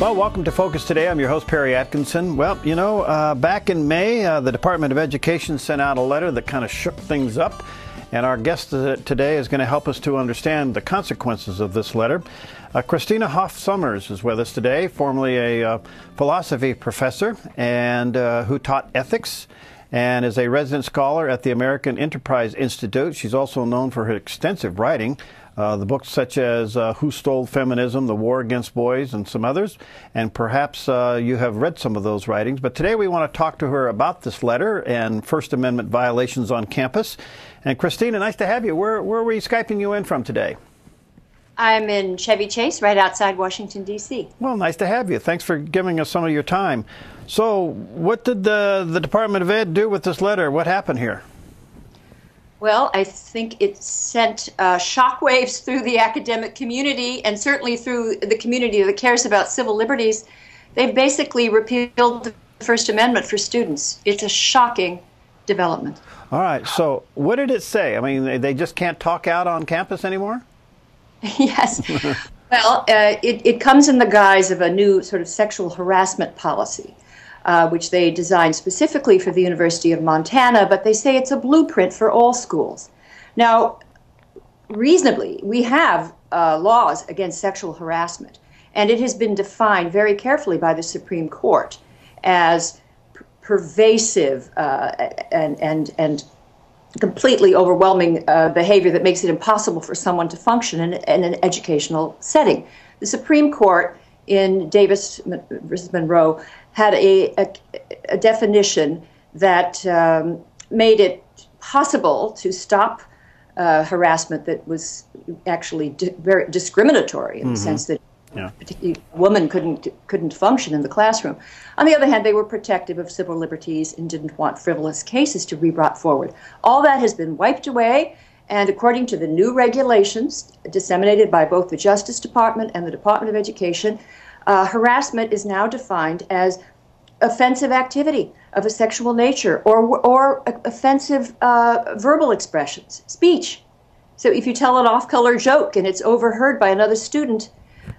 Well, welcome to Focus Today. I'm your host, Perry Atkinson. Well, you know, back in May, the Department of Education sent out a letter that kind of shook things up. And our guest today is going to help us to understand the consequences of this letter. Christina Hoff Sommers is with us today, formerly a philosophy professor and who taught ethics and is a resident scholar at the American Enterprise Institute. She's also known for her extensive writing. The books such as Who Stole Feminism, The War Against Boys, and some others. And perhaps you have read some of those writings. But today we want to talk to her about this letter and First Amendment violations on campus. And Christina, nice to have you. Where are we Skyping you in from today? I'm in Chevy Chase, right outside Washington, D.C. Well, nice to have you. Thanks for giving us some of your time. So what did the Department of Ed do with this letter? What happened here? Well, I think it sent shockwaves through the academic community and certainly through the community that cares about civil liberties. They've basically repealed the First Amendment for students. It's a shocking development. All right. So what did it say? I mean, they just can't talk out on campus anymore? Yes. Well, it comes in the guise of a new sort of sexual harassment policy. Which they designed specifically for the University of Montana, but they say it's a blueprint for all schools. Now, reasonably, we have laws against sexual harassment, and it has been defined very carefully by the Supreme Court as pervasive and completely overwhelming behavior that makes it impossible for someone to function in an educational setting. The Supreme Court in Davis versus Monroe had a definition that made it possible to stop harassment that was actually very discriminatory in the sense that a woman couldn't function in the classroom. On the other hand, they were protective of civil liberties and didn't want frivolous cases to be brought forward. All that has been wiped away, and according to the new regulations disseminated by both the Justice Department and the Department of Education, harassment is now defined as offensive activity of a sexual nature or offensive verbal expressions, speech. So if you tell an off-color joke and it's overheard by another student,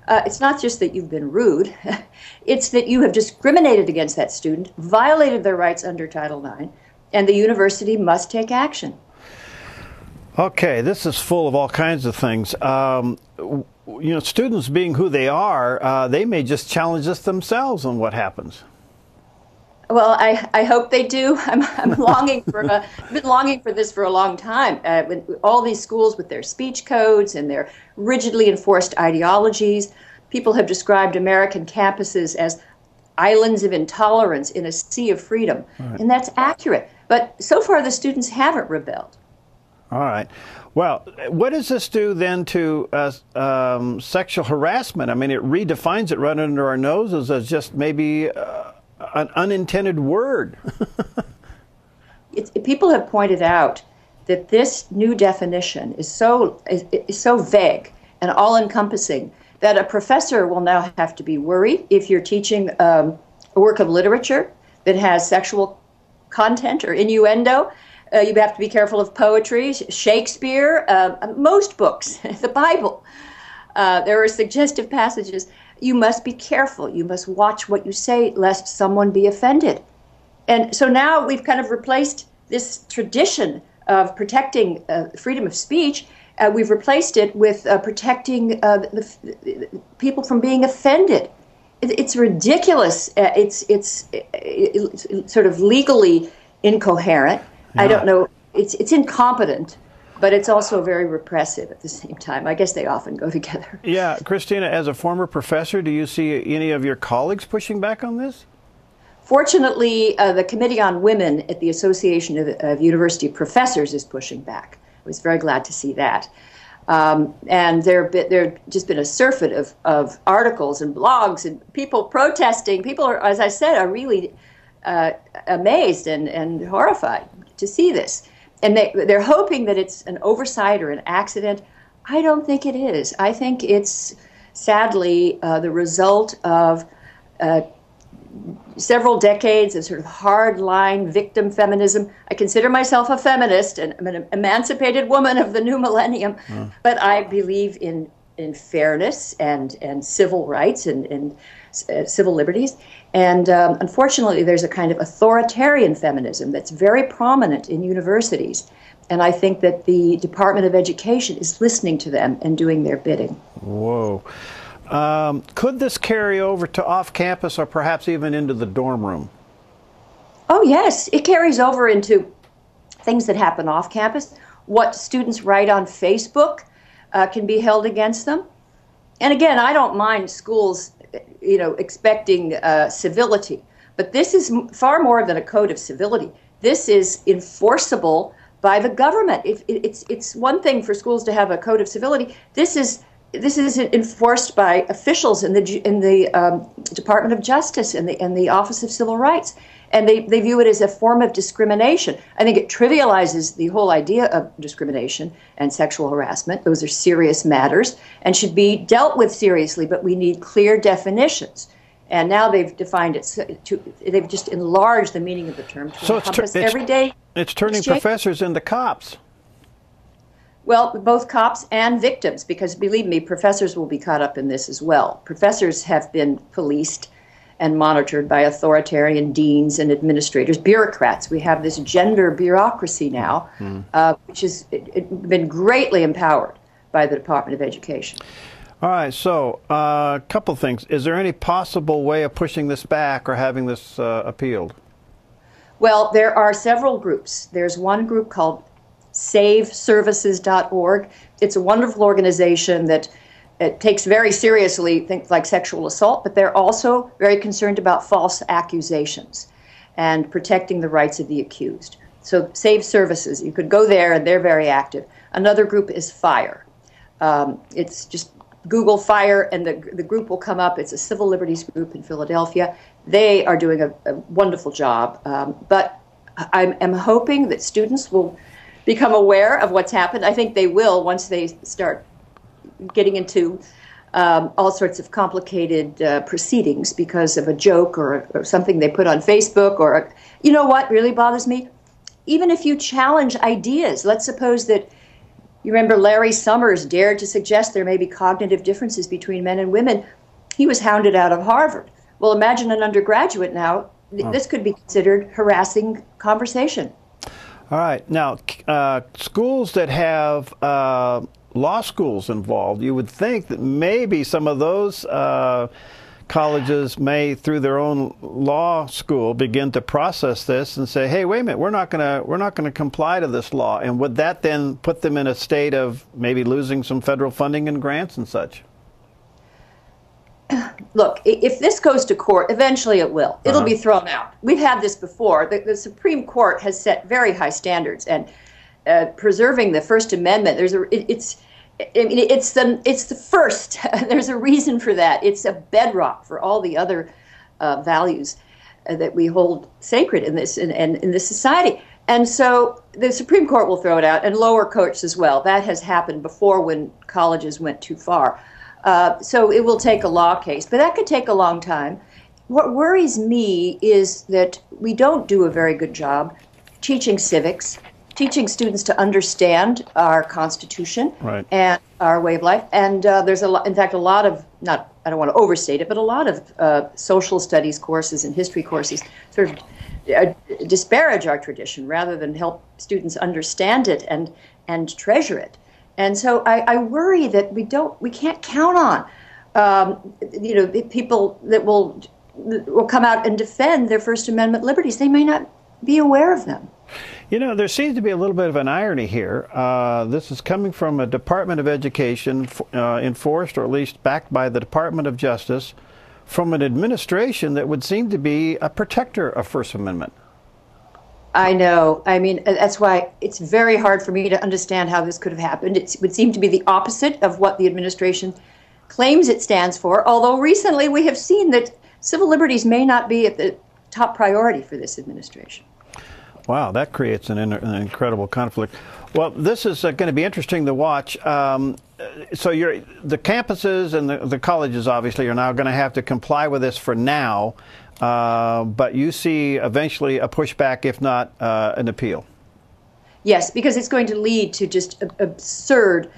it's not just that you've been rude, it's that you have discriminated against that student, violated their rights under Title IX, and the university must take action. Okay, this is full of all kinds of things. You know, students being who they are, they may just challenge us themselves on what happens. Well, I hope they do. I'm longing for been longing for this for a long time. When all these schools with their speech codes and their rigidly enforced ideologies, people have described American campuses as islands of intolerance in a sea of freedom, and that's accurate. But so far, the students haven't rebelled. All right. Well, what does this do then to sexual harassment? I mean, it redefines it right under our noses as just maybe an unintended word. People have pointed out that this new definition is so vague and all-encompassing that a professor will now have to be worried if you're teaching a work of literature that has sexual content or innuendo. You have to be careful of poetry, Shakespeare, most books, the Bible. There are suggestive passages. You must be careful. You must watch what you say lest someone be offended. And so now we've kind of replaced this tradition of protecting freedom of speech. We've replaced it with protecting the people from being offended. It's ridiculous. It's sort of legally incoherent. Yeah. I don't know. It's incompetent, but it's also very repressive at the same time. I guess they often go together. Yeah, Christina, as a former professor, do you see any of your colleagues pushing back on this? Fortunately, the Committee on Women at the Association of University Professors is pushing back. I was very glad to see that. And there just been a surfeit of articles and blogs and people protesting. People are, as I said, are really amazed and horrified to see this. And they're hoping that it's an oversight or an accident. I don't think it is. I think it's sadly the result of several decades of sort of hard-line victim feminism. I consider myself a feminist and I'm an emancipated woman of the new millennium, but I believe in fairness and civil rights and civil liberties. And unfortunately, there's a kind of authoritarian feminism that's very prominent in universities. And I think that the Department of Education is listening to them and doing their bidding. Whoa. Could this carry over to off-campus or perhaps even into the dorm room? Oh, yes. It carries over into things that happen off-campus. What students write on Facebook can be held against them. And again, I don't mind schools, expecting civility. But this is far more than a code of civility. This is enforceable by the government. It's one thing for schools to have a code of civility. This is enforced by officials in the Department of Justice and the Office of Civil Rights, and they view it as a form of discrimination. I think it trivializes the whole idea of discrimination and sexual harassment. Those are serious matters and should be dealt with seriously, but we need clear definitions. And now they've defined it they've just enlarged the meaning of the term to encompass everyday. It's turning professors into cops. Well, both cops and victims, because believe me, professors will be caught up in this as well. Professors have been policed and monitored by authoritarian deans and administrators, bureaucrats. We have this gender bureaucracy now, which has been greatly empowered by the Department of Education. All right, so a couple things. Is there any possible way of pushing this back or having this appealed? Well, there are several groups. There's one group called SaveServices.org. It's a wonderful organization that takes very seriously things like sexual assault, but they're also very concerned about false accusations and protecting the rights of the accused. So Save Services, you could go there, and they're very active. Another group is FIRE. It's just Google FIRE, and the group will come up. It's a civil liberties group in Philadelphia. They are doing a wonderful job, but I'm hoping that students will become aware of what's happened. I think they will once they start getting into all sorts of complicated proceedings because of a joke or something they put on Facebook. Or, you know what really bothers me? Even if you challenge ideas, let's suppose that you remember Larry Summers dared to suggest there may be cognitive differences between men and women. He was hounded out of Harvard. Well, imagine an undergraduate now. This could be considered harassing conversation. All right. Now, schools that have law schools involved, you would think that maybe some of those colleges may, through their own law school, begin to process this and say, "Hey, wait a minute, we're not going to comply to this law." And would that then put them in a state of maybe losing some federal funding and grants and such? Look, if this goes to court, eventually it will. It'll be thrown out. We've had this before. The Supreme Court has set very high standards, and preserving the First Amendment. It's the first. There's a reason for that. It's a bedrock for all the other values that we hold sacred in this and in this society. And so the Supreme Court will throw it out, and lower courts as well. That has happened before when colleges went too far. So it will take a law case, but that could take a long time. What worries me is that we don't do a very good job teaching civics, teaching students to understand our Constitution and our way of life. And there's in fact, a lot of, I don't want to overstate it, but a lot of social studies courses and history courses sort of disparage our tradition rather than help students understand it and treasure it. And so I worry that we can't count on, people that will come out and defend their First Amendment liberties. They may not be aware of them. You know, there seems to be a little bit of an irony here. This is coming from a Department of Education enforced, or at least backed by the Department of Justice, from an administration that would seem to be a protector of First Amendment. I know. I mean, that's why it's very hard for me to understand how this could have happened. It would seem to be the opposite of what the administration claims it stands for, although recently we have seen that civil liberties may not be at the top priority for this administration. Wow, that creates an incredible conflict. Well, this is going to be interesting to watch. So the campuses and the colleges obviously are now going to have to comply with this for now. But you see eventually a pushback, if not an appeal. Yes, because it's going to lead to just absurd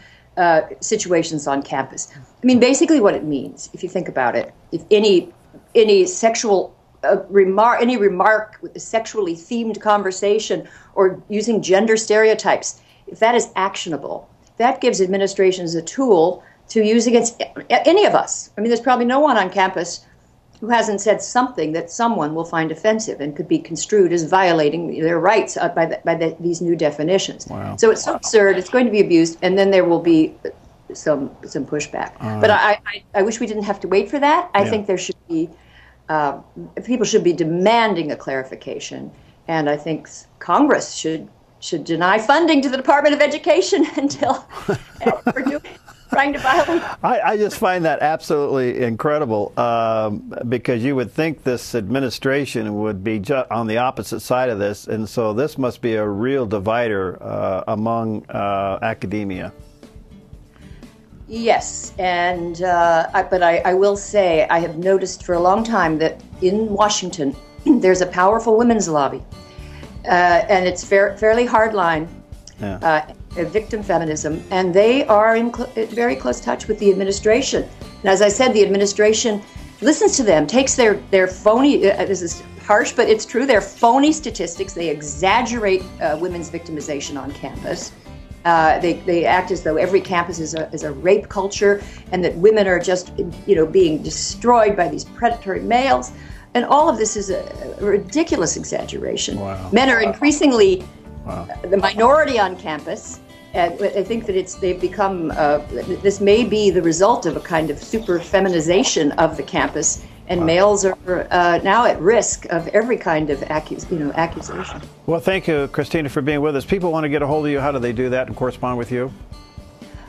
situations on campus. I mean, basically what it means, if you think about it, if any any sexual any remark with a sexually themed conversation or using gender stereotypes, if that is actionable, that gives administrations a tool to use against any of us. I mean, there's probably no one on campus who hasn't said something that someone will find offensive and could be construed as violating their rights by these new definitions. Wow. So it's so absurd, it's going to be abused, and then there will be some pushback. But I wish we didn't have to wait for that. I think there should be, people should be demanding a clarification, and I think Congress should deny funding to the Department of Education until we're trying to violate. I just find that absolutely incredible, because you would think this administration would be on the opposite side of this, and so this must be a real divider among academia. Yes, and but I will say I have noticed for a long time that in Washington there's a powerful women's lobby, and it's fairly hardline. Yeah. Victim feminism, and they are in very close touch with the administration. And as I said, the administration listens to them, takes their phony, this is harsh, but it's true, their phony statistics. They exaggerate women's victimization on campus. They act as though every campus is a rape culture, and that women are just, being destroyed by these predatory males. And all of this is a ridiculous exaggeration. Wow. Men are increasingly the minority on campus. And I think that they've become, this may be the result of a kind of super feminization of the campus, and males are now at risk of every kind of accusation. Well, thank you, Christina, for being with us. People want to get a hold of you. How do they do that and correspond with you?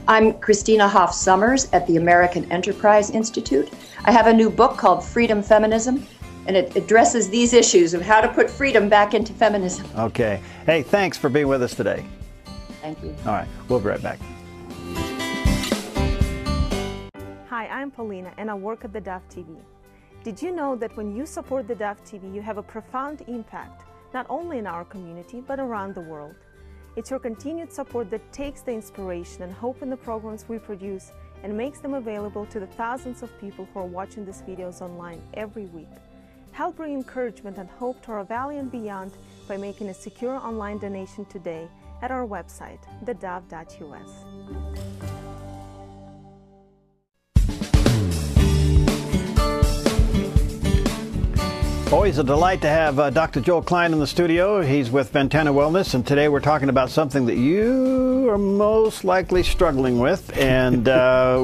I'm Christina Hoff Sommers at the American Enterprise Institute. I have a new book called Freedom Feminism, and it addresses these issues of how to put freedom back into feminism. Okay. Hey, thanks for being with us today. Thank you. All right, we'll be right back. Hi, I'm Paulina, and I work at theDove TV. Did you know that when you support theDove TV, you have a profound impact, not only in our community, but around the world? It's your continued support that takes the inspiration and hope in the programs we produce and makes them available to the thousands of people who are watching these videos online every week. Help bring encouragement and hope to our valley and beyond by making a secure online donation today at our website, thedove.us. Always a delight to have Dr. Joel Klein in the studio. He's with Ventana Wellness, and today we're talking about something that you are most likely struggling with. And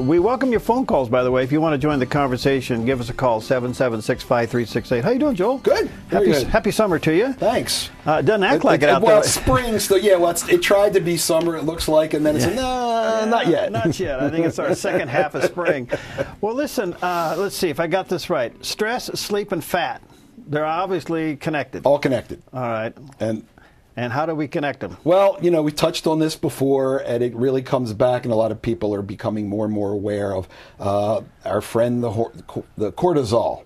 we welcome your phone calls, by the way. If you want to join the conversation, give us a call, 776-5368. How you doing, Joel? Good. Happy summer to you. Thanks. It doesn't act like it out there. Well, it's spring, so yeah, it tried to be summer, it looks like, and then it's not yet. Not yet. I think it's our second half of spring. Well, listen, let's see if I got this right. Stress, sleep, and fat. They're obviously connected. All connected. All right. And how do we connect them? Well, we touched on this before, and it really comes back, and a lot of people are becoming more and more aware of our friend, the cortisol.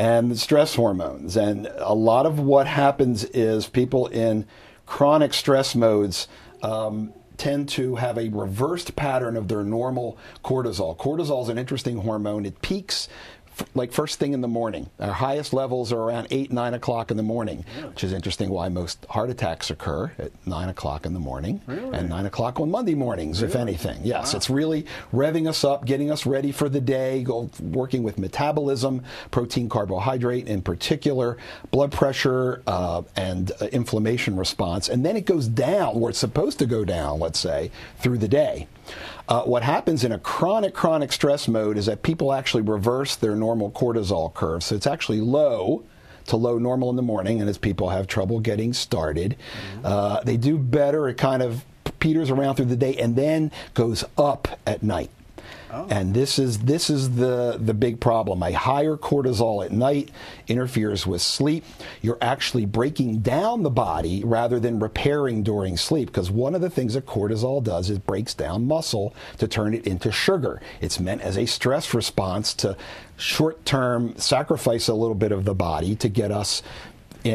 And the stress hormones. And a lot of what happens is people in chronic stress modes tend to have a reversed pattern of their normal cortisol. Cortisol is an interesting hormone. It peaks like first thing in the morning. Our highest levels are around 8, 9 o'clock in the morning, which is interesting why most heart attacks occur at 9 o'clock in the morning and 9 o'clock on Monday mornings, if anything. Yes, it's really revving us up, getting us ready for the day, working with metabolism, protein, carbohydrate in particular, blood pressure, and inflammation response. And then it goes down where it's supposed to go down, let's say, through the day. What happens in a chronic stress mode is that people actually reverse their normal cortisol curve. So it's actually low to low normal in the morning, and as people have trouble getting started, they do better. It kind of peters around through the day and then goes up at night. And this is the big problem. A higher cortisol at night interferes with sleep. You're actually breaking down the body rather than repairing during sleep, because one of the things that cortisol does is breaks down muscle to turn it into sugar. It's meant as a stress response to short-term sacrifice a little bit of the body to get us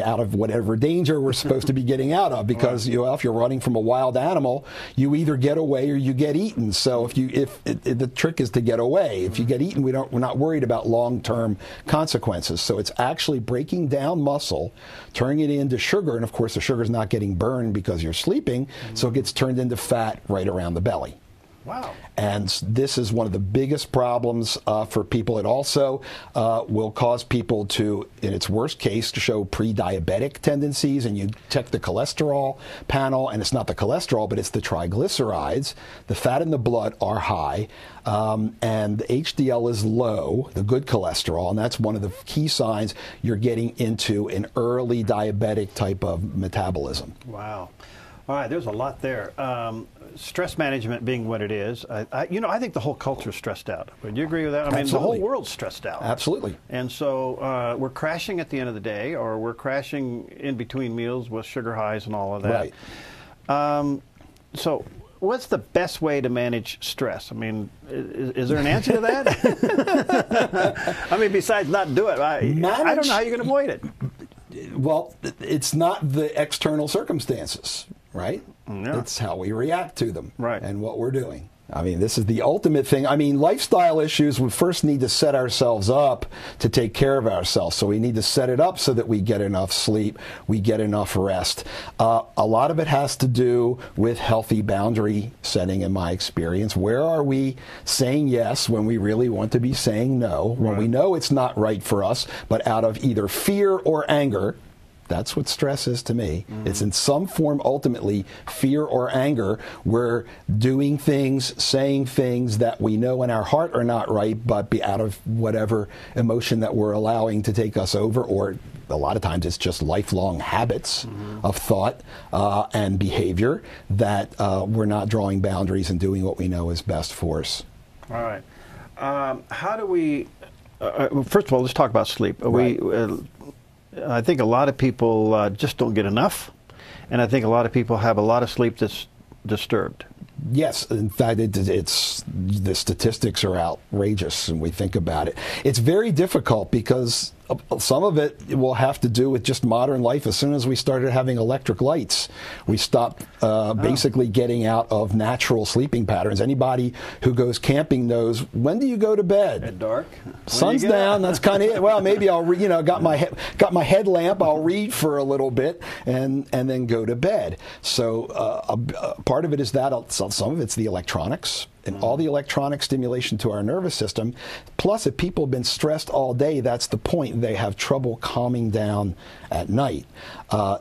out of whatever danger we're supposed to be getting out of, because you know, if you're running from a wild animal, you either get away or you get eaten. So if the trick is to get away. If you get eaten, we're not worried about long-term consequences. So it's actually breaking down muscle, turning it into sugar, and of course the sugar is not getting burned because you're sleeping, so it gets turned into fat right around the belly. Wow. And this is one of the biggest problems for people. It also will cause people to, in its worst case, to show pre-diabetic tendencies. And you check the cholesterol panel, and it's not the cholesterol, but it's the triglycerides. The fat in the blood are high, and the HDL is low, the good cholesterol, and that's one of the key signs you're getting into an early diabetic type of metabolism. Wow. All right, there's a lot there. Stress management being what it is, I think the whole culture is stressed out. Would you agree with that? I mean, Absolutely. the whole world's stressed out. Absolutely. And so we're crashing at the end of the day, or we're crashing in between meals with sugar highs and all of that. Right. So what's the best way to manage stress? I mean, is there an answer to that? I mean, besides not do it, I don't know how you can avoid it. Well, it's not the external circumstances, right? Yeah. It's how we react to them, right, and what we're doing. I mean, this is the ultimate thing. I mean, lifestyle issues, we first need to set ourselves up to take care of ourselves. So we need to set it up so that we get enough sleep, we get enough rest. A lot of it has to do with healthy boundary setting, in my experience. Where are we saying yes when we really want to be saying no, when we know it's not right for us, but out of either fear or anger? That's what stress is to me. It's in some form, ultimately, fear or anger. We're doing things, saying things that we know in our heart are not right, but be out of whatever emotion that we're allowing to take us over, or a lot of times it's just lifelong habits of thought and behavior that we're not drawing boundaries and doing what we know is best for us. All right. How do we, first of all, let's talk about sleep. Right. I think a lot of people just don't get enough, and I think a lot of people have a lot of sleep that's disturbed. Yes, in fact, it's the statistics are outrageous when we think about it. It's very difficult because some of it will have to do with just modern life. As soon as we started having electric lights, we stopped basically getting out of natural sleeping patterns. Anybody who goes camping knows, when do you go to bed? At dark. Sun's down. That's kind of it. Well, maybe I'll got my headlamp. I'll read for a little bit and then go to bed. So part of it is that. Some of it's the electronics. And all the electronic stimulation to our nervous system. Plus, if people have been stressed all day, that's the point. They have trouble calming down at night.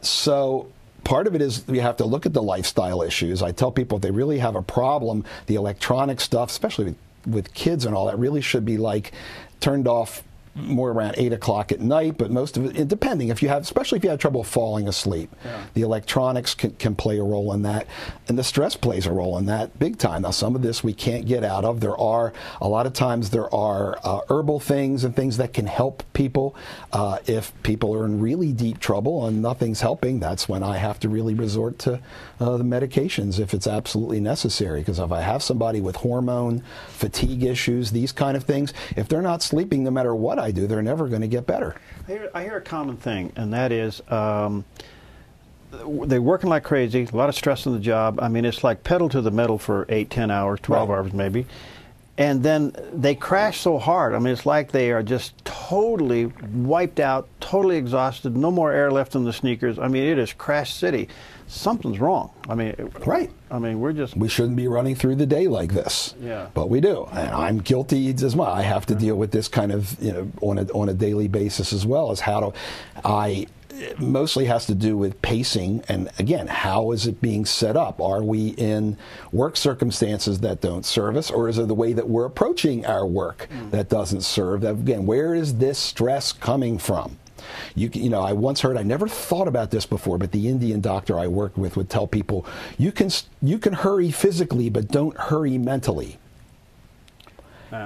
So part of it is we have to look at the lifestyle issues. I tell people if they really have a problem, the electronic stuff, especially with kids and all that, really should be like turned off more around 8 o'clock at night, but most of it, depending, especially if you have trouble falling asleep, the electronics can play a role in that, and the stress plays a role in that big time. Now, some of this we can't get out of. A lot of times there are herbal things and things that can help people. If people are in really deep trouble and nothing's helping, that's when I have to really resort to the medications if it's absolutely necessary. Because if I have somebody with hormone, fatigue issues, these kind of things, if they're not sleeping, no matter what I do, they're never going to get better. I hear a common thing, and that is they're working like crazy, a lot of stress on the job. I mean, it's like pedal to the metal for 8, 10 hours, 12 hours maybe. And then they crash so hard. I mean, it's like they are just totally wiped out, totally exhausted, no more air left in the sneakers. I mean, it is crash city. Something's wrong. I mean, I mean, we shouldn't be running through the day like this. Yeah. But we do, and I'm guilty as well. I have to deal with this kind of, on a daily basis as well. As it mostly has to do with pacing, and again, how is it being set up? Are we in work circumstances that don't serve us, or is it the way that we're approaching our work that doesn't serve? Again, where is this stress coming from? I once heard, I never thought about this before, but the Indian doctor I worked with would tell people, you can hurry physically, but don't hurry mentally.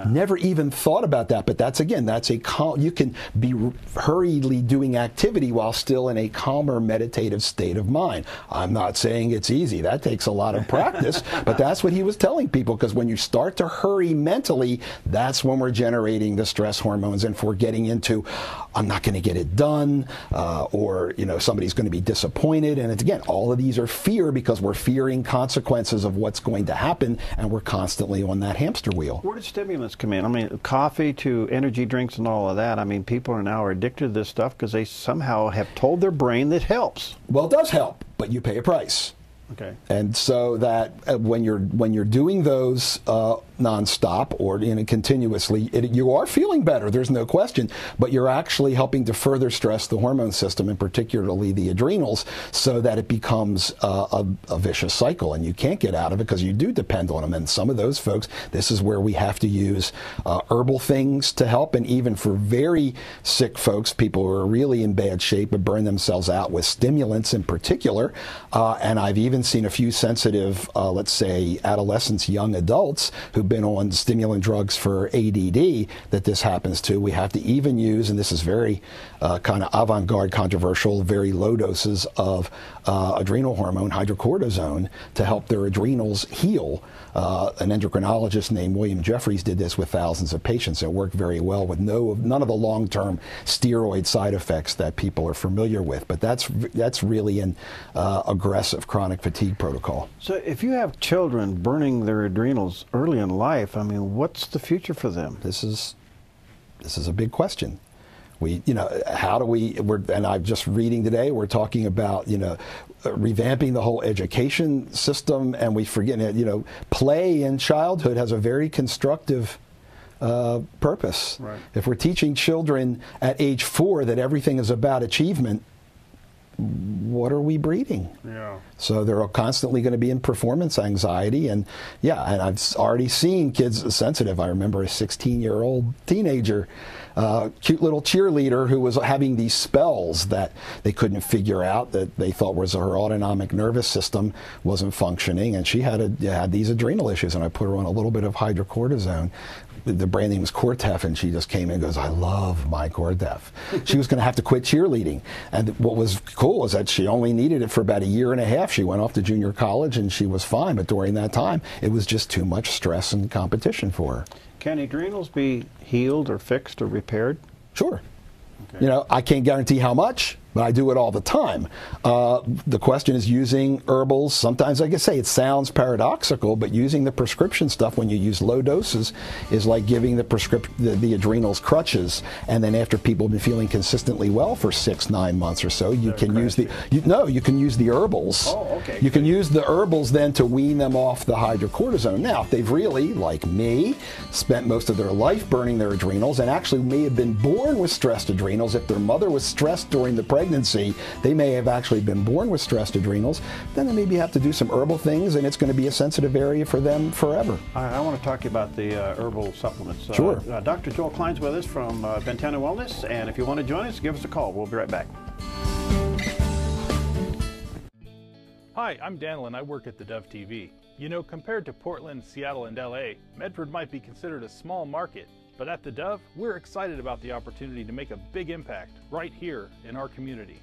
Never even thought about that, but that's, again, that's you can be hurriedly doing activity while still in a calmer meditative state of mind. I'm not saying it's easy. That takes a lot of practice, but that's what he was telling people, because when you start to hurry mentally, that's when we're generating the stress hormones, and if we're getting into, I'm not going to get it done, or, you know, somebody's going to be disappointed, and it's, again, all of these are fear, because we're fearing consequences of what's going to happen, and we're constantly on that hamster wheel. Where did stimulants come in? I mean, coffee to energy drinks and all of that. I mean, people are now addicted to this stuff because they somehow have told their brain that helps. Well, it does help, but you pay a price. Okay. And so that when you're doing those nonstop or continuously, you are feeling better. There's no question, but you're actually helping to further stress the hormone system, and particularly the adrenals, so that it becomes a vicious cycle, and you can't get out of it because you do depend on them. And some of those folks, this is where we have to use herbal things to help, and even for very sick folks, people who are really in bad shape, but burn themselves out with stimulants in particular. And I've even seen a few sensitive, let's say, adolescents, young adults who've been on stimulant drugs for ADD, that this happens to. We have to even use, and this is very kind of avant-garde, controversial, very low doses of adrenal hormone, hydrocortisone, to help their adrenals heal. An endocrinologist named William Jeffries did this with thousands of patients. It worked very well with none of the long-term steroid side effects that people are familiar with. But that's really an aggressive chronic fatigue protocol. So if you have children burning their adrenals early in life, I mean, what's the future for them? This is a big question. How do we, and I'm just reading today, we're talking about, revamping the whole education system, and we forget, play in childhood has a very constructive purpose. Right. If we're teaching children at age 4 that everything is about achievement, what are we breeding? Yeah. So they're constantly going to be in performance anxiety, and and I've already seen kids sensitive. I remember a 16-year-old teenager, cute little cheerleader, who was having these spells that they couldn't figure out, that they thought was her autonomic nervous system wasn't functioning, and she had these adrenal issues, and I put her on a little bit of hydrocortisone. The brand name was Cortef, and she just came in and goes, I love my Cortef. She was going to have to quit cheerleading. And what was cool is that she only needed it for about a year and a half. She went off to junior college, and she was fine. But during that time, it was just too much stress and competition for her. Can adrenals be healed or fixed or repaired? Sure. Okay. I can't guarantee how much, but I do it all the time. The question is using herbals. Sometimes, like I say, it sounds paradoxical, but using the prescription stuff when you use low doses is like giving the adrenals crutches, and then after people have been feeling consistently well for 6-9 months or so, you can use you can use the herbals. Oh, okay. You can use the herbals then to wean them off the hydrocortisone. Now, if they've really, like me, spent most of their life burning their adrenals, and actually may have been born with stressed adrenals, if their mother was stressed during the pregnancy, they may have actually been born with stressed adrenals, then they maybe have to do some herbal things, and it's going to be a sensitive area for them forever. I want to talk to you about the herbal supplements. Sure. Dr. Joel Klein's with us from Ventana Wellness, and if you want to join us, give us a call. We'll be right back. Hi, I'm Daniel, and I work at theDove TV. Compared to Portland, Seattle, and LA, Medford might be considered a small market. But at theDove, we're excited about the opportunity to make a big impact right here in our community.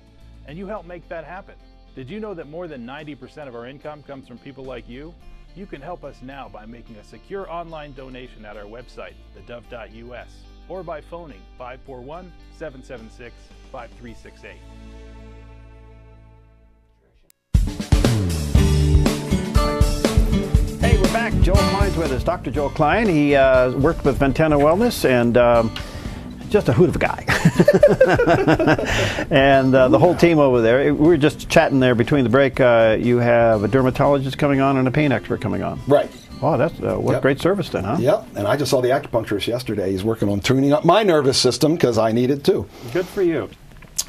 And you help make that happen. Did you know that more than 90% of our income comes from people like you? You can help us now by making a secure online donation at our website, thedove.us, or by phoning 541-776-5368. Hey, we're back. Joel Klein's with us. Dr. Joel Klein. He worked with Ventana Wellness, and just a hoot of a guy. And the whole team over there. We were just chatting there between the break. You have a dermatologist coming on and a pain expert coming on. Right. Wow, that's what great service then, huh? Yep. And I just saw the acupuncturist yesterday. He's working on tuning up my nervous system because I need it too. Good for you.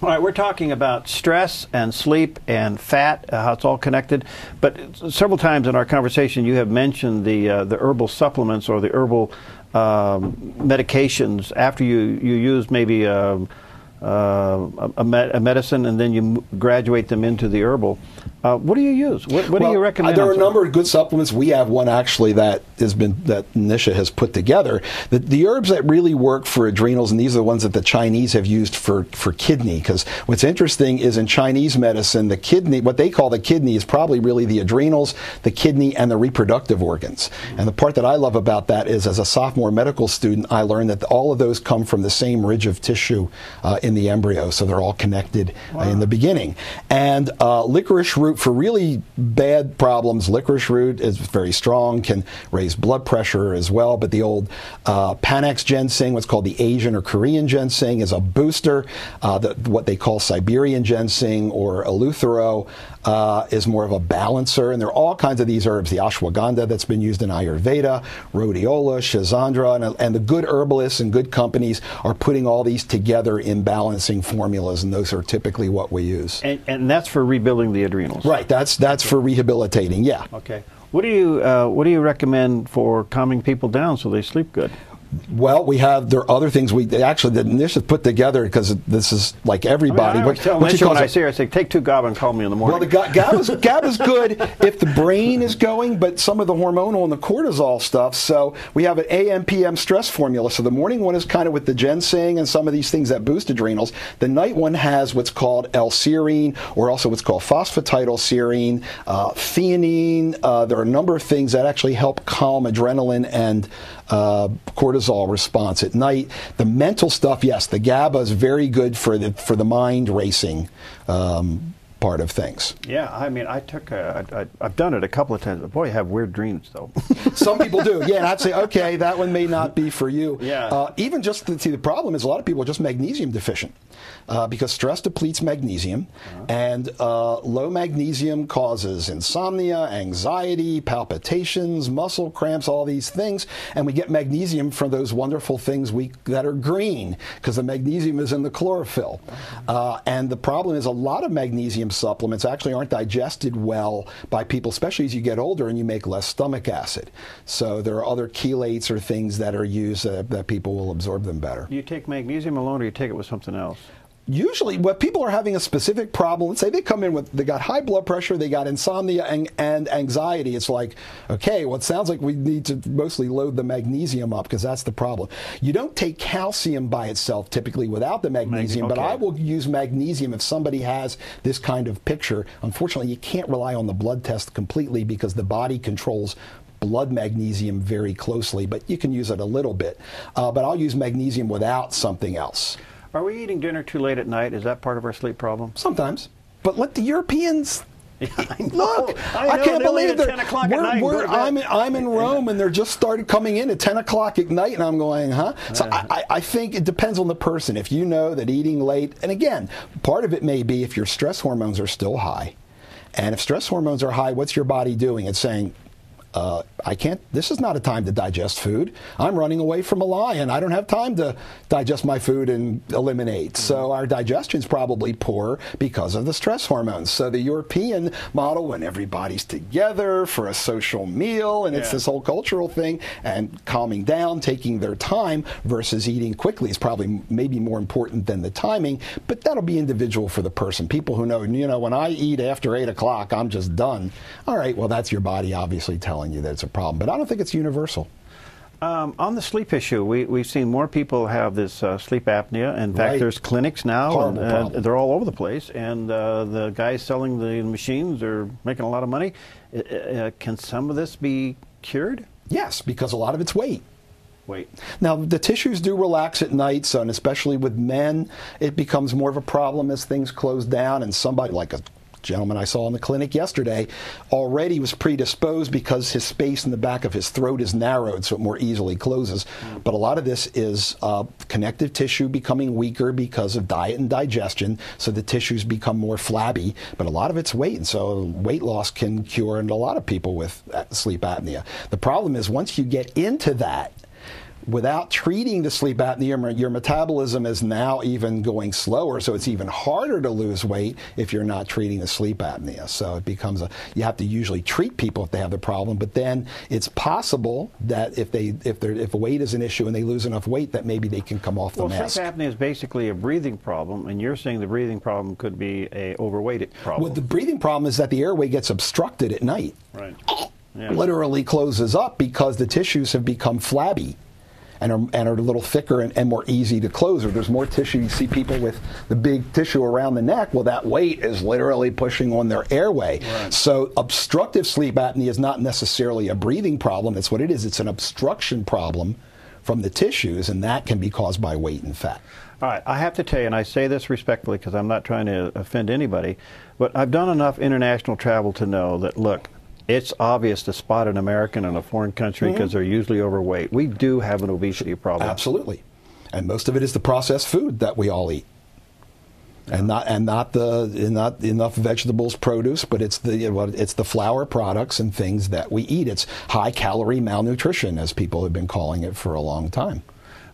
All right, we're talking about stress and sleep and fat, how it's all connected. But several times in our conversation, you have mentioned the herbal supplements or the herbal medications after you use maybe a medicine, and then you graduate them into the herbal. What do you use? What do you recommend? There are a number of good supplements. We have one actually that Nisha has put together. The herbs that really work for adrenals, and these are the ones that the Chinese have used for kidney. Because what's interesting is in Chinese medicine, the kidney, what they call the kidney, is probably really the adrenals, the kidney, and the reproductive organs. And the part that I love about that is, as a sophomore medical student, I learned that all of those come from the same ridge of tissue in the embryo, so they're all connected in the beginning. And licorice root, for really bad problems, licorice root is very strong, can raise blood pressure as well, but the old Panax ginseng, what's called the Asian or Korean ginseng, is a booster. What they call Siberian ginseng or Eleuthero is more of a balancer, and there are all kinds of these herbs. The ashwagandha that's been used in Ayurveda, rhodiola, schizandra, and the good herbalists and good companies are putting all these together in balancing formulas, and those are typically what we use. And that's for rebuilding the adrenals. Right. That's for rehabilitating. Yeah. Okay. What do you recommend for calming people down so they sleep good? Well, there are other things that Nisha put together, because this is like everybody. I tell Nisha when I see her, I say, take 2 GABA and call me in the morning. Well, the GABA's good if the brain is going, but some of the hormonal and the cortisol stuff. So we have an AM, PM stress formula. So the morning one is kind of with the ginseng and some of these things that boost adrenals. The night one has what's called L-serine, or also what's called phosphatidylserine, theanine. There are a number of things that actually help calm adrenaline and cortisol response at night. The mental stuff, yes, the GABA is very good for the mind racing part of things. Yeah, I mean, I've done it a couple of times, but boy, I have weird dreams, though. Some people do, yeah, and I'd say, okay, that one may not be for you. Yeah. Even just, the problem is a lot of people are just magnesium deficient. Because stress depletes magnesium, and low magnesium causes insomnia, anxiety, palpitations, muscle cramps, all these things, and we get magnesium from those wonderful things that are green, because the magnesium is in the chlorophyll. And the problem is a lot of magnesium supplements actually aren't digested well by people, especially as you get older and you make less stomach acid. So there are other chelates or things that are used that people will absorb them better. Do you take magnesium alone, or you take it with something else? Usually, when people are having a specific problem, let's say they come in they got high blood pressure, they got insomnia and anxiety, it's like, okay, well, it sounds like we need to mostly load the magnesium up, because that's the problem. You don't take calcium by itself typically without the magnesium, but I will use magnesium if somebody has this kind of picture. Unfortunately, you can't rely on the blood test completely, because the body controls blood magnesium very closely, but you can use it a little bit. But I'll use magnesium without something else. Are we eating dinner too late at night? Is that part of our sleep problem? Sometimes. But let the Europeans... Yeah, I know. Look, I can't believe that 10 o'clock at night. I'm in Rome, and they're just started coming in at 10 o'clock at night, and I'm going, huh? So I think it depends on the person. If you know that eating late, and again, part of it may be if your stress hormones are still high. And if stress hormones are high, what's your body doing? It's saying, this is not a time to digest food. I'm running away from a lion. I don't have time to digest my food and eliminate. So our digestion's probably poor because of the stress hormones. So the European model, when everybody's together for a social meal, and it's this whole cultural thing, and calming down, taking their time versus eating quickly is probably maybe more important than the timing, but that'll be individual for the person. People who know, when I eat after 8 o'clock, I'm just done. All right, well, that's your body obviously telling you that it's a problem, but I don't think it's universal. On the sleep issue, we've seen more people have this sleep apnea. In fact, there's clinics now, and they're all over the place, and the guys selling the machines are making a lot of money. Can some of this be cured? Yes, because a lot of it's weight. Weight. Now, the tissues do relax at night, so, and especially with men, it becomes more of a problem as things close down, and somebody like a gentleman I saw in the clinic yesterday already was predisposed because his space in the back of his throat is narrowed, so it more easily closes. But a lot of this is connective tissue becoming weaker because of diet and digestion, so the tissues become more flabby. But a lot of it's weight, and so weight loss can cure a lot of people with sleep apnea. The problem is once you get into that, without treating the sleep apnea, your metabolism is now even going slower, so it's even harder to lose weight if you're not treating the sleep apnea. So it becomes you have to usually treat people if they have the problem, but then it's possible that if weight is an issue and they lose enough weight, that maybe they can come off the mask. Sleep apnea is basically a breathing problem, and you're saying the breathing problem could be a overweight problem. Well, the breathing problem is that the airway gets obstructed at night. Right. Yeah. Literally closes up because the tissues have become flabby and are a little thicker and more easy to close. Or there's more tissue. You see people with the big tissue around the neck. Well, that weight is literally pushing on their airway. Right. So obstructive sleep apnea is not necessarily a breathing problem. That's what it is. It's an obstruction problem from the tissues, and that can be caused by weight and fat. All right, I have to tell you, and I say this respectfully because I'm not trying to offend anybody, but I've done enough international travel to know that, look, it's obvious to spot an American in a foreign country because they're usually overweight. We do have an obesity problem. Absolutely. And most of it is the processed food that we all eat. And not enough vegetables, produce, but it's the flour products and things that we eat. It's high calorie malnutrition, as people have been calling it for a long time.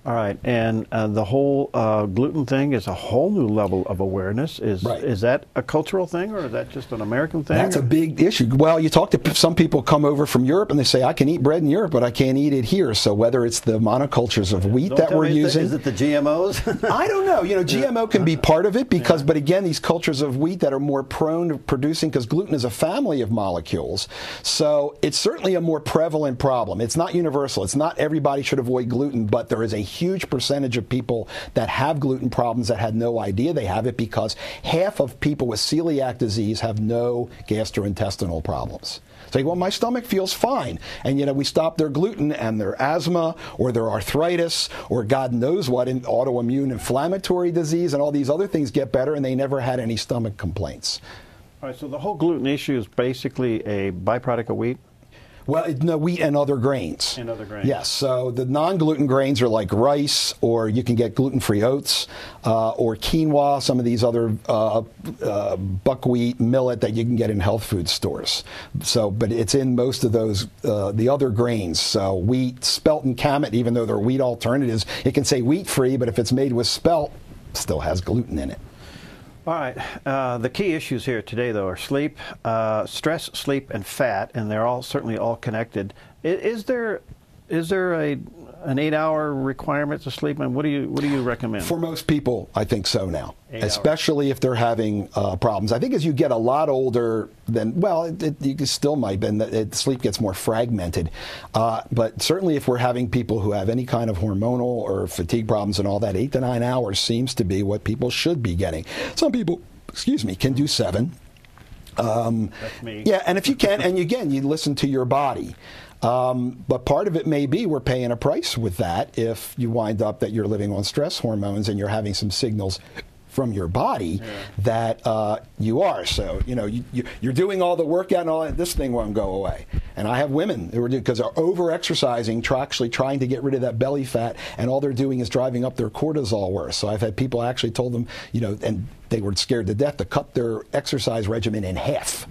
All right, and the whole gluten thing is a whole new level of awareness. Is that a cultural thing, or is that just an American thing? That's a big issue. Well, you talk to some people come over from Europe, and they say, I can eat bread in Europe, but I can't eat it here. So whether it's the monocultures of wheat that we're using. Is it the GMOs? I don't know. You know, GMO can be part of it because, but again, these cultures of wheat that are more prone to producing, because gluten is a family of molecules. So it's certainly a more prevalent problem. It's not universal. It's not everybody should avoid gluten, but there is a huge percentage of people that have gluten problems that had no idea they have it, because half of people with celiac disease have no gastrointestinal problems. Say, well, my stomach feels fine. And, you know, we stop their gluten and their asthma or their arthritis or God knows what, autoimmune inflammatory disease and all these other things get better, and they never had any stomach complaints. All right, so the whole gluten issue is basically a byproduct of wheat? Well, no, wheat and other grains. And other grains. Yes. So the non-gluten grains are like rice, or you can get gluten-free oats, or quinoa, some of these other buckwheat, millet that you can get in health food stores. So, but it's in most of those, the other grains. So wheat, spelt, and kamut, even though they're wheat alternatives, it can say wheat-free, but if it's made with spelt, it still has gluten in it. All right. The key issues here today, though, are sleep, stress, sleep, and fat, and they're all certainly all connected. Is there an 8-hour requirement to sleep, and what do you recommend? For most people, I think so now, especially if they're having problems. I think as you get a lot older, then you still might, but sleep gets more fragmented. But certainly, if we're having people who have any kind of hormonal or fatigue problems and all that, 8 to 9 hours seems to be what people should be getting. Some people, can do 7. That's me. Yeah, and if you can, and again, you listen to your body. But part of it may be we're paying a price with that if you wind up that you're living on stress hormones and you're having some signals from your body that you are. So, you know, you're doing all the workout and all that, this thing won't go away. And I have women who are, because they're over-exercising, actually trying to get rid of that belly fat, and all they're doing is driving up their cortisol worse. So I've had people actually told them, you know, and they were scared to death to cut their exercise regimen in half.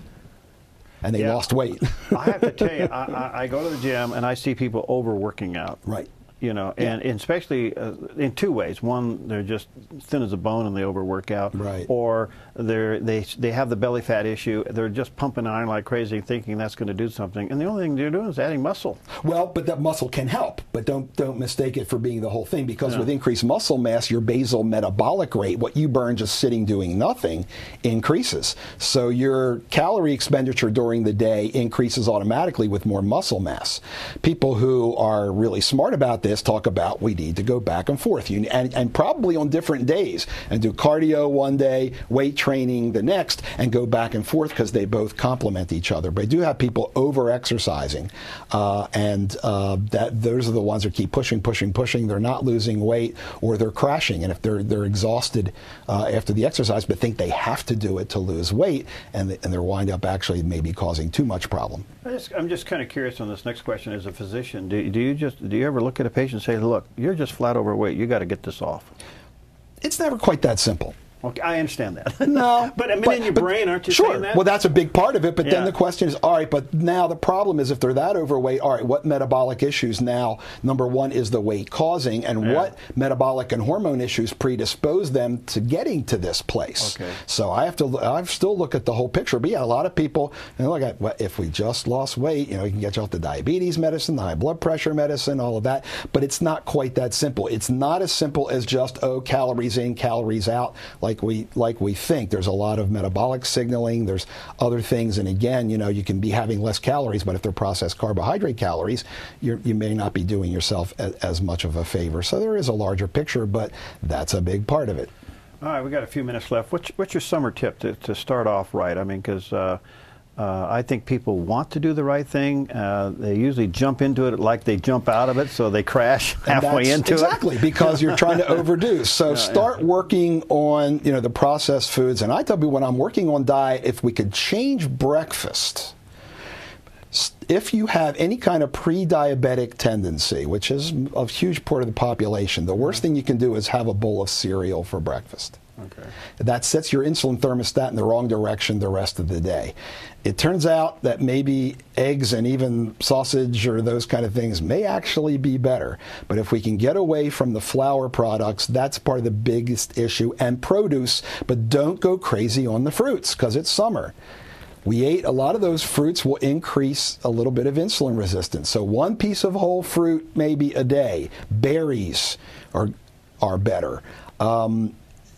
And they lost weight. I have to tell you, I go to the gym and I see people overworking out. Right. You know, and especially in 2 ways. One, they're just thin as a bone and they overwork out. Right. Or they have the belly fat issue. They're just pumping iron like crazy, thinking that's going to do something. And the only thing they're doing is adding muscle. Well, but that muscle can help. But don't mistake it for being the whole thing. Because with increased muscle mass, your basal metabolic rate, what you burn just sitting doing nothing, increases. So your calorie expenditure during the day increases automatically with more muscle mass. People who are really smart about this talk about we need to go back and forth, and probably on different days, and do cardio one day, weight training the next, and go back and forth because they both complement each other. But I do have people over-exercising, and those are the ones that keep pushing. They're not losing weight, or they're crashing, and if they're exhausted after the exercise, but think they have to do it to lose weight, and they're wind up actually maybe causing too much problem. I'm just kind of curious on this next question. As a physician, do you ever look at a patient and say, look, you're just flat overweight, you got to get this off? It's never quite that simple. Okay, I understand that. No. But I mean, in your brain, aren't you sure. saying that? Well, that's a big part of it. But Yeah. then the question is, all right, but now the problem is if they're that overweight, all right, what metabolic issues now, number one, is the weight causing, and what metabolic and hormone issues predispose them to getting to this place? Okay. So I still look at the whole picture. But yeah, a lot of people, look at, well, if we just lost weight, you can get you off the diabetes medicine, the high blood pressure medicine, all of that. But it's not quite that simple. It's not as simple as just, calories in, calories out, like we think. There's a lot of metabolic signaling. There's other things. And again, you can be having less calories, but if they're processed carbohydrate calories, you may not be doing yourself as much of a favor. So there is a larger picture, but that's a big part of it. All right, we got a few minutes left. What's your summer tip to start off right? I mean, because I think people want to do the right thing. They usually jump into it like they jump out of it, so they crash halfway into it. Exactly, because you're trying to overdo. So start working on the processed foods. And I tell people when I'm working on diet, if we could change breakfast. If you have any kind of pre-diabetic tendency, which is a huge part of the population, the worst thing you can do is have a bowl of cereal for breakfast. Okay. That sets your insulin thermostat in the wrong direction the rest of the day. It turns out that maybe eggs and even sausage or those kind of things may actually be better. But if we can get away from the flour products, that's part of the biggest issue. And produce, but don't go crazy on the fruits because it's summer. We ate a lot of those fruits will increase a little bit of insulin resistance. So one piece of whole fruit maybe a day. Berries are better.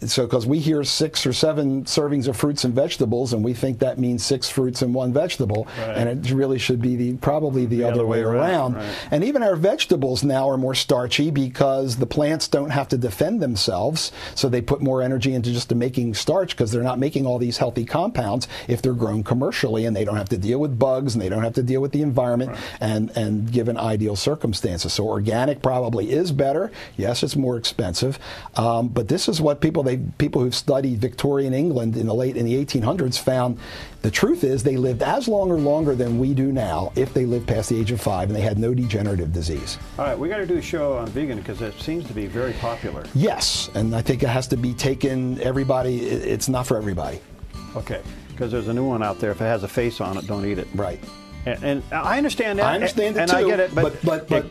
So because we hear 6 or 7 servings of fruits and vegetables, and we think that means 6 fruits and 1 vegetable, and it really should be probably the other way around. Right. And even our vegetables now are more starchy because the plants don't have to defend themselves, so they put more energy into just making starch because they're not making all these healthy compounds if they're grown commercially, and they don't have to deal with bugs, and they don't have to deal with the environment, and given ideal circumstances. So organic probably is better. Yes, it's more expensive, but this is what people who've studied Victorian England in the 1800s found. The truth is they lived as long or longer than we do now if they lived past the age of 5 and they had no degenerative disease. All right, we got to do a show on vegan because it seems to be very popular. Yes, and I think it has to be taken. It's not for everybody. Okay, because there's a new one out there. If it has a face on it, don't eat it. Right. And I understand that. I understand it too. And I get it, but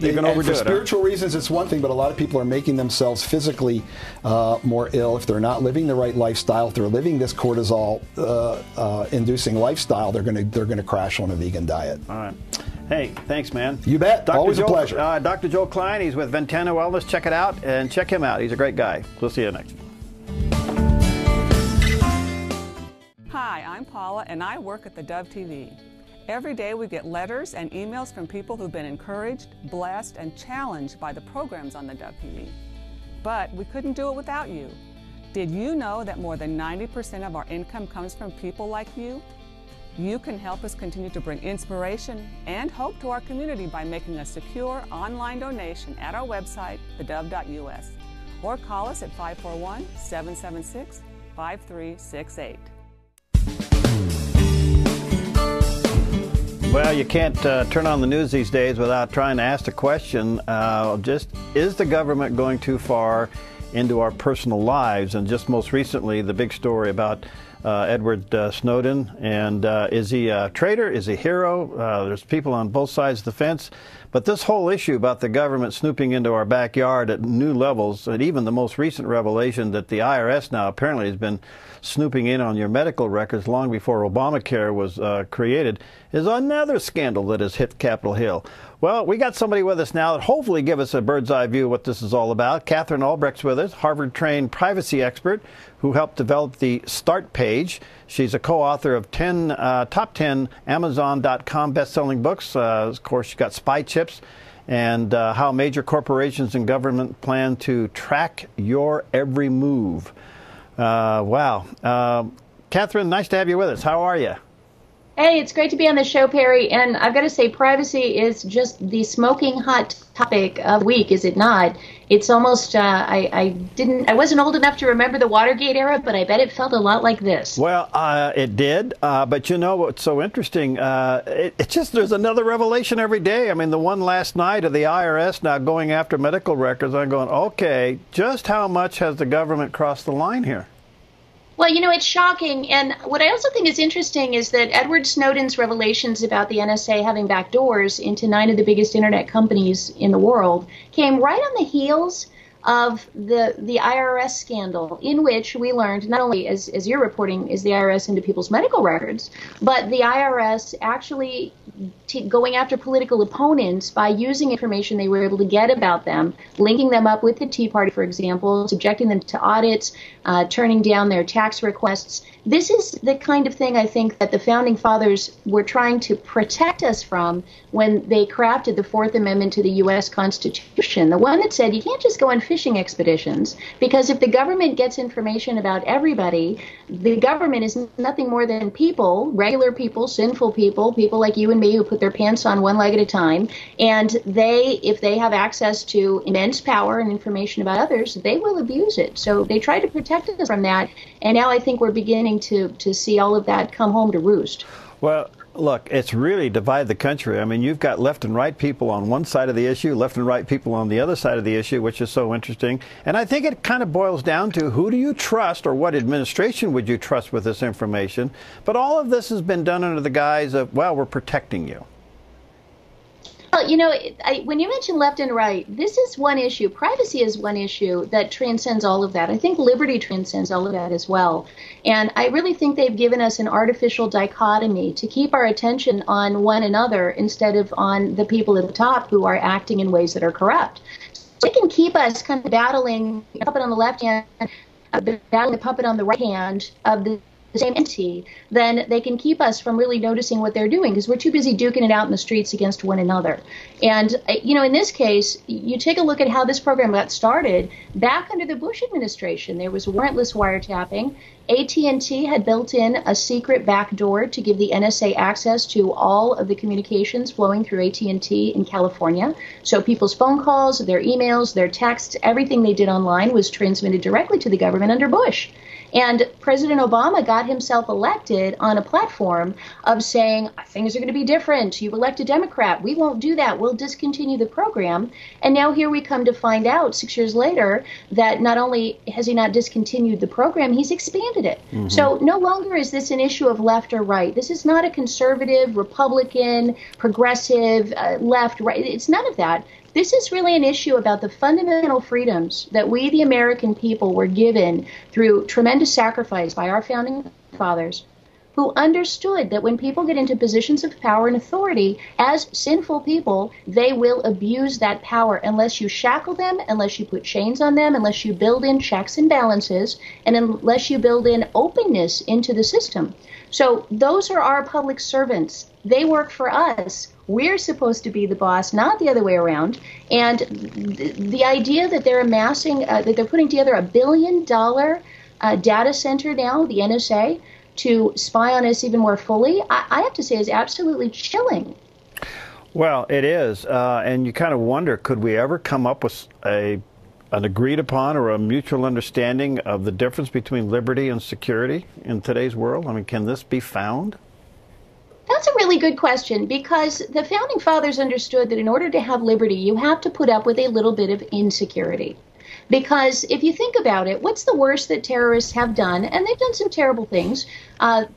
you can overdo for it. Spiritual reasons, it's one thing, but a lot of people are making themselves physically more ill if they're not living the right lifestyle. If they're living this cortisol-inducing lifestyle, they're going to crash on a vegan diet. All right. Hey, thanks, man. You bet. Always a pleasure. Dr. Joel Klein, he's with Ventana Wellness. Check it out and check him out. He's a great guy. We'll see you next. Hi, I'm Paula, and I work at theDove TV. Every day we get letters and emails from people who've been encouraged, blessed, and challenged by the programs on theDove TV. But we couldn't do it without you. Did you know that more than 90% of our income comes from people like you? You can help us continue to bring inspiration and hope to our community by making a secure online donation at our website, thedove.us, or call us at 541-776-5368. Well, you can't turn on the news these days without trying to ask the question, is the government going too far into our personal lives? And just most recently, the big story about Edward Snowden, and is he a traitor? Is he a hero? There's people on both sides of the fence. But this whole issue about the government snooping into our backyard at new levels, and even the most recent revelation that the IRS now apparently has been snooping in on your medical records long before Obamacare was created, is another scandal that has hit Capitol Hill. Well, we got somebody with us now that hopefully give us a bird's eye view of what this is all about. Katherine Albrecht's with us, Harvard-trained privacy expert who helped develop the StartPage. She's a co-author of top 10 Amazon.com best-selling books. Of course, she's got Spy Chips and how major corporations and government plan to track your every move. Wow. Catherine, nice to have you with us. How are you? Hey, it's great to be on the show, Perry. And I've got to say, privacy is just the smoking hot topic of the week, is it not? It's almost, I wasn't old enough to remember the Watergate era, but I bet it felt a lot like this. Well, it did. But you know what's so interesting? It's just there's another revelation every day. I mean, the one last night of the IRS now going after medical records, I'm going, okay, just how much has the government crossed the line here? Well, it's shocking. And what I also think is interesting is that Edward Snowden's revelations about the NSA having backdoors into 9 of the biggest internet companies in the world came right on the heels of the IRS scandal, in which we learned not only, as you're reporting, is the IRS into people's medical records, but the IRS actually going after political opponents by using information they were able to get about them, linking them up with the Tea Party, for example, subjecting them to audits, turning down their tax requests. This is the kind of thing I think that the Founding Fathers were trying to protect us from when they crafted the Fourth Amendment to the U.S. Constitution, the one that said you can't just go on fishing expeditions, because if the government gets information about everybody, the government is nothing more than people, regular people, sinful people, people like you and me who put their pants on one leg at a time, and if they have access to immense power and information about others, they will abuse it. So they try to protect us from that, and now I think we're beginning to see all of that come home to roost. Well, look, it's really divided the country. I mean, you've got left and right people on one side of the issue, left and right people on the other side of the issue, which is so interesting. And I think it kind of boils down to who do you trust, or what administration would you trust with this information? But all of this has been done under the guise of, well, we're protecting you. Well, when you mention left and right, this is one issue. Privacy is one issue that transcends all of that. I think liberty transcends all of that as well. And I really think they've given us an artificial dichotomy to keep our attention on one another instead of on the people at the top who are acting in ways that are corrupt. So they can keep us kind of battling the puppet on the left hand, battling the puppet on the right hand of the same entity, then they can keep us from really noticing what they're doing, because we're too busy duking it out in the streets against one another. And, in this case, you take a look at how this program got started. Back under the Bush administration, there was warrantless wiretapping. AT&T had built in a secret backdoor to give the NSA access to all of the communications flowing through AT&T in California. So people's phone calls, their emails, their texts, everything they did online was transmitted directly to the government under Bush. And President Obama got himself elected on a platform of saying, things are going to be different. You elect a Democrat. We won't do that. We'll discontinue the program. And now here we come to find out 6 years later that not only has he not discontinued the program, he's expanded it. Mm-hmm. So no longer is this an issue of left or right. This is not a conservative, Republican, progressive, left, right. It's none of that. This is really an issue about the fundamental freedoms that we, the American people, were given through tremendous sacrifice by our founding fathers, who understood that when people get into positions of power and authority, as sinful people, they will abuse that power unless you shackle them, unless you put chains on them, unless you build in checks and balances, and unless you build in openness into the system. So those are our public servants. They work for us. We're supposed to be the boss, not the other way around. And the idea that they're amassing, that they're putting together $1 billion data center now, the NSA, to spy on us even more fully, I have to say is absolutely chilling. Well, it is. And you kind of wonder, could we ever come up with an agreed upon or a mutual understanding of the difference between liberty and security in today's world? I mean, can this be found? That's a really good question, because the Founding Fathers understood that in order to have liberty, you have to put up with a little bit of insecurity. Because if you think about it, what's the worst that terrorists have done? And they've done some terrible things.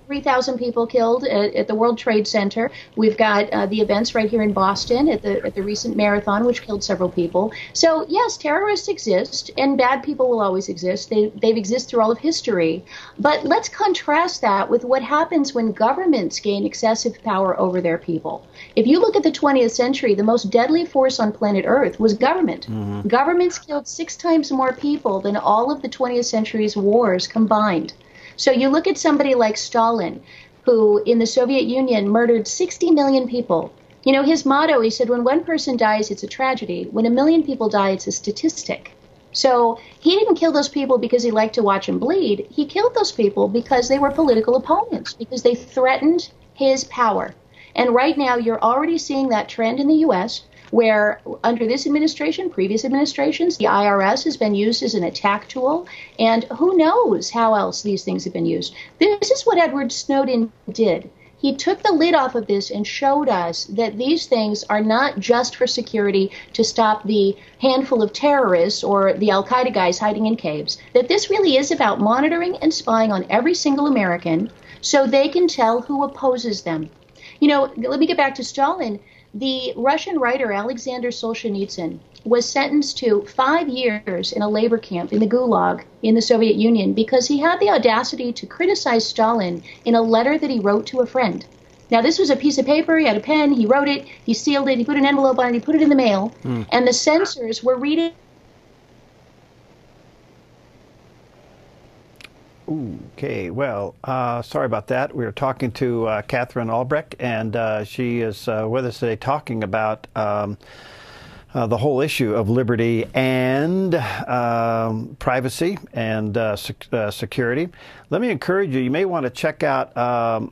3,000 people killed at the World Trade Center. We've got the events right here in Boston at the recent marathon, which killed several people. So yes, terrorists exist, and bad people will always exist. They've existed through all of history. But let's contrast that with what happens when governments gain excessive power over their people. If you look at the 20th century, the most deadly force on planet Earth was government. Mm-hmm. Governments killed 6 times more people than all of the 20th century's wars combined. So you look at somebody like Stalin, who in the Soviet Union murdered 60 million people. You know, his motto, he said, when one person dies, it's a tragedy. When 1 million people die, it's a statistic. So he didn't kill those people because he liked to watch them bleed. He killed those people because they were political opponents, because they threatened his power. And right now, you're already seeing that trend in the U.S., where under this administration, previous administrations, the IRS has been used as an attack tool, and who knows how else these things have been used. This is what Edward Snowden did. he took the lid off of this and showed us that these things are not just for security to stop the handful of terrorists or the Al-Qaeda guys hiding in caves, that this really is about monitoring and spying on every single American so they can tell who opposes them. You know, let me get back to Stalin. The Russian writer Alexander Solzhenitsyn was sentenced to 5 years in a labor camp in the Gulag in the Soviet Union because he had the audacity to criticize Stalin in a letter that he wrote to a friend. Now, this was a piece of paper, he had a pen, he wrote it, he sealed it, he put an envelope on it, he put it in the mail, and the censors were reading. Okay, well, sorry about that. We were talking to Katherine Albrecht, and she is with us today talking about the whole issue of liberty and privacy and security. Let me encourage you, you may want to check out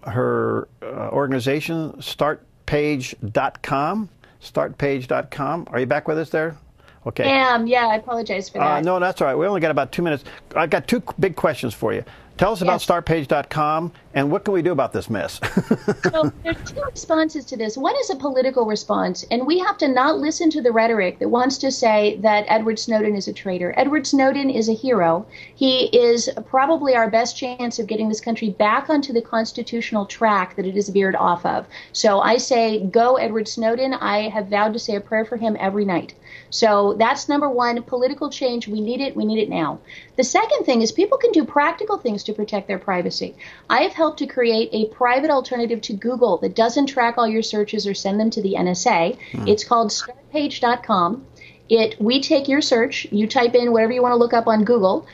her organization, StartPage.com. StartPage.com. Are you back with us there? Okay. Yeah, I apologize for that. No, that's all right. We only got about 2 minutes. I've got two big questions for you. Tell us about StartPage.com, and what can we do about this mess? So there are two responses to this. One is a political response, and we have to not listen to the rhetoric that wants to say that Edward Snowden is a traitor. Edward Snowden is a hero. He is probably our best chance of getting this country back onto the constitutional track that it is veered off of. So I say, go Edward Snowden. I have vowed to say a prayer for him every night. So that's number one, political change. We need it. We need it now. The second thing is people can do practical things to protect their privacy. I have helped to create a private alternative to Google that doesn't track all your searches or send them to the NSA. It's called StartPage.com. We take your search, you type in whatever you want to look up on Google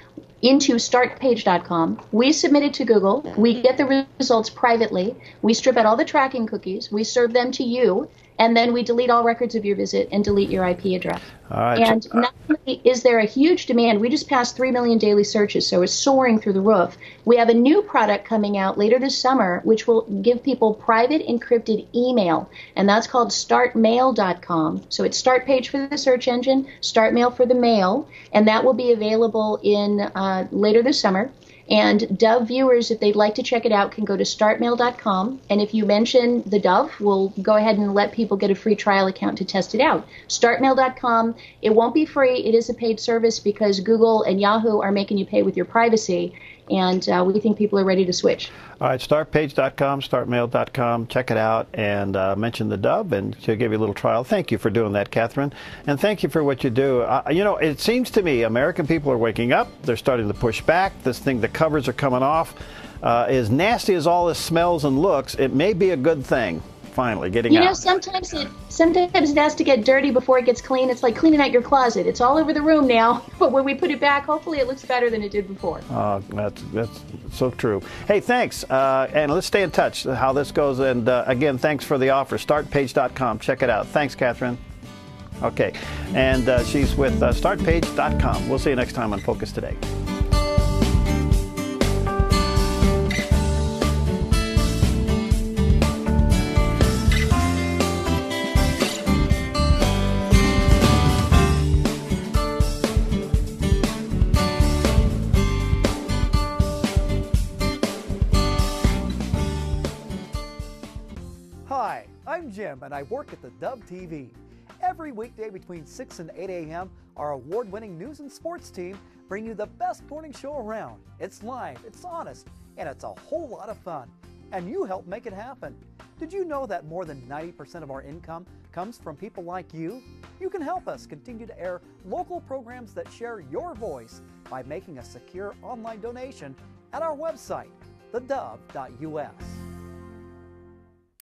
into StartPage.com. We submit it to Google. We get the results privately. We strip out all the tracking cookies. We serve them to you. And then we delete all records of your visit and delete your IP address. All right. And not only is there a huge demand, we just passed 3 million daily searches, so it's soaring through the roof. We have a new product coming out later this summer, which will give people private encrypted email, and that's called StartMail.com. So it's StartPage for the search engine, StartMail for the mail, and that will be available in later this summer. And Dove viewers, if they'd like to check it out, can go to startmail.com. And if you mention the Dove, we'll go ahead and let people get a free trial account to test it out. Startmail.com. It won't be free. It is a paid service because Google and Yahoo are making you pay with your privacy. And we think people are ready to switch. All right, StartPage.com, StartMail.com. Check it out and mention the Dove, and she'll give you a little trial. Thank you for doing that, Katherine. And thank you for what you do. You know, it seems to me American people are waking up. They're starting to push back. This thing, the covers are coming off. As nasty as all this smells and looks, it may be a good thing. Finally getting out. You know, sometimes it has to get dirty before it gets clean. It's like cleaning out your closet. It's all over the room now, but when we put it back, hopefully it looks better than it did before. That's so true. Hey, thanks, and let's stay in touch how this goes. And again, thanks for the offer. StartPage.com. Check it out. Thanks, Katherine. Okay, and she's with StartPage.com. We'll see you next time on Focus Today. Hi, I'm Jim and I work at the Dove TV. Every weekday between 6 and 8 a.m., our award-winning news and sports team bring you the best morning show around. It's live, it's honest, and it's a whole lot of fun. And you help make it happen. Did you know that more than 90% of our income comes from people like you? You can help us continue to air local programs that share your voice by making a secure online donation at our website, thedove.us.